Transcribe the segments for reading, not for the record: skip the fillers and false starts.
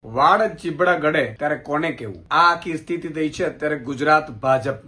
વાડ ચીબડા ગળે ત્યારે કોને કેવું? આ આખી સ્થિતિ થઈ છે અત્યારે ગુજરાત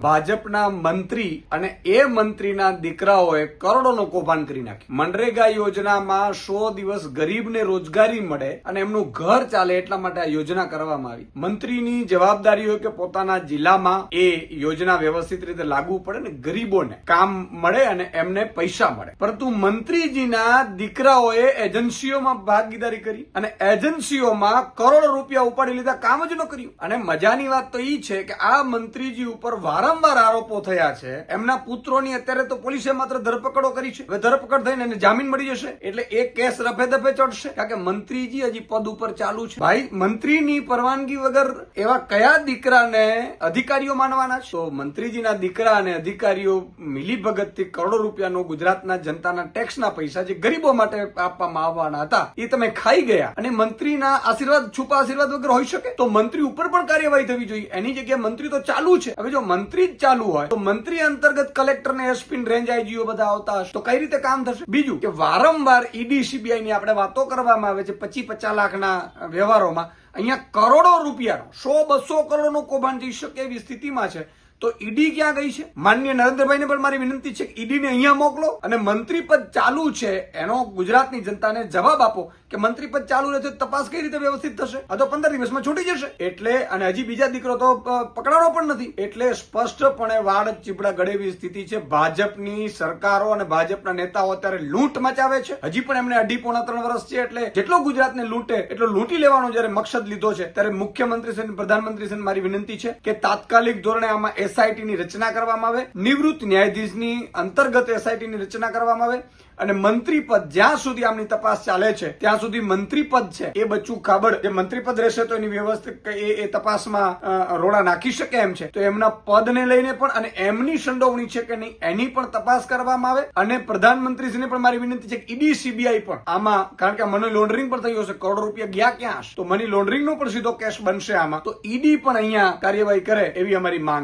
ભાજપના મંત્રી અને એ મંત્રીના દીકરાઓએ કરોડોનું કૌભાંડ કરી નાખ્યું. મનરેગા યોજનામાં 100 દિવસ ગરીબને રોજગારી મળે અને એમનું ઘર ચાલે એટલા માટે આ યોજના કરવામાં આવી. મંત્રીની જવાબદારી હોય કે પોતાના જિલ્લામાં એ યોજના વ્યવસ્થિત રીતે લાગુ પડે ને ગરીબોને કામ મળે અને એમને પૈસા મળે. પરંતુ મંત્રીજીના દીકરાઓએ એજન્સીઓમાં ભાગીદારી કરી અને એજન્સીઓમાં કરોડો રૂપિયા ઉપાડી લીધા, કામ જ ન કર્યું. અને મજાની વાત તો ઈ છે કે આ મંત્રીજી ઉપર વારંવાર આરોપો થયા છે. એમના પુત્રોની અત્યારે તો પોલીસે માત્ર ધરપકડો કરી છે. હવે ધરપકડ થઈને એને જામીન મળી જશે એટલે એ કેસ રફે દફે ચડશે, કારણ કે મંત્રીજી હજી પદ ઉપર ચાલુ છે. ભાઈ, મંત્રીની પરવાનગી વગર એવા કયા દીકરાને અધિકારીઓ માનવાના છે? તો મંત્રીજીના દીકરા અને અધિકારીઓ મિલીભગતથી કરોડો રૂપિયાનો ગુજરાતના જનતાના ટેક્સના પૈસા જે ગરીબો માટે આપવામાં આવવાના હતા એ તમે ખાઈ ગયા. અને મંત્રીના આશીર્વાદ છુપા આશીર્વાદ વગર હોઈ શકે તો મંત્રી ઉપર પણ કાર્યવાહી થવી જોઈએ. એની જગ્યાએ મંત્રી તો ચાલુ છે. હવે જો મંત્રી જ ચાલુ હોય તો મંત્રી અંતર્ગત કલેક્ટર ને એસપી રેન્જ આઈજીઓ બધા આવતા હશે તો કઈ રીતે કામ થશે? બીજું કે વારંવાર ઈડી સીબીઆઈ ની આપણે વાતો કરવામાં આવે છે 25-50 લાખના વ્યવહારોમાં. અહીંયા કરોડો રૂપિયાનો 100-200 કરોડનું કૌભાંડ થઈ શકે એવી સ્થિતિમાં છે. તો ઈડી ક્યાં ગઈ છે? માનનીય નરેન્દ્રભાઈને પણ મારી વિનંતી છે કે ઈડી ને અહીંયા મોકલો અને મંત્રી પદ ચાલુ છે એનો ગુજરાતની જનતાને જવાબ આપો કે મંત્રી પદ ચાલુ રહે તો તપાસ કઈ રીતે વ્યવસ્થિત થશે? આ તો 15 દિવસમાં છૂટી જશે. એટલે અને હજી બીજા દીકરો તો પકડાણો પણ નથી. એટલે સ્પષ્ટપણે વાડ ચીબડા ગળેવી સ્થિતિ છે. ભાજપની સરકારો અને ભાજપના નેતાઓ અત્યારે લૂંટ મચાવે છે. હજી પણ એમને 2.5-3 વર્ષ છે એટલે જેટલો ગુજરાતને લૂંટે એટલો લૂંટી લેવાનો જયારે મકસદ લીધો છે ત્યારે મુખ્યમંત્રી શ્રી પ્રધાનમંત્રી શ્રી મારી વિનંતી છે કે તાત્કાલિક ધોરણે આમાં એસઆઈટી ની રચના કરવામાં આવે, નિવૃત્ત ન્યાયાધીશની અંતર્ગત એસઆઈટી ની રચના કરવામાં આવે અને મંત્રી પદ જ્યાં સુધી આમની તપાસ ચાલે છે ત્યાં સુધી મંત્રી પદ છે એ બચ્ચું ખાબડ જે મંત્રી પદ રહેશે તો એની વ્યવસ્થિત એ તપાસમાં રોડા નાખી શકે એમ છે. તો એમના પદને લઈને પણ અને એમની સંડોવણી છે કે નહીં એની પણ તપાસ કરવામાં આવે. અને પ્રધાનમંત્રીશ્રીને પણ મારી વિનંતી છે કે ઈડી સીબીઆઈ પણ આમાં, કારણ કે મની લોન્ડરિંગ પણ થયું હશે, કરોડો રૂપિયા ગયા ક્યાં હશે તો મની લોન્ડરિંગ નો પણ સીધો કેસ બનશે આમાં. તો ઈડી પણ અહીંયા કાર્યવાહી કરે એવી અમારી માંગ છે.